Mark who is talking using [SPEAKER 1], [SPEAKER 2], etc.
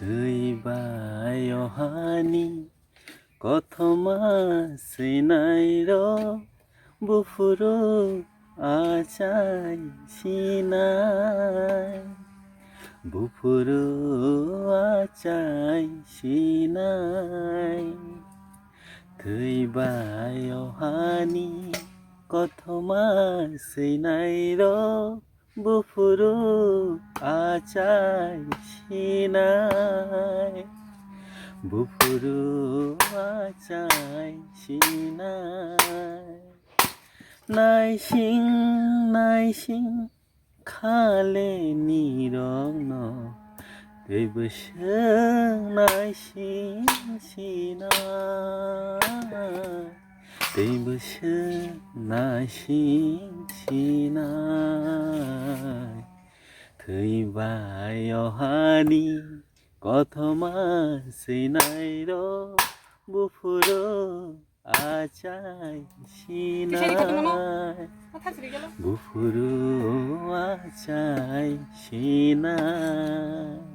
[SPEAKER 1] থৈ অহানি কথমাসিনাইর বুফুরু আচাই Sinai বুফুরু আচাই Sinai থৈ অহানি কথমাসিনাইর বুফুরু আচাই Sinai বুফুরু আচাই Sinai নাইসিং খালে নিরগ্ন दैबोसों नायसिं सिनाय दैबोसों नायसिं सिनाय थैबाय अहानि কথমাসিনাইর বুফুরু আচাই সিনাই বুফুরু আচাই সিনাই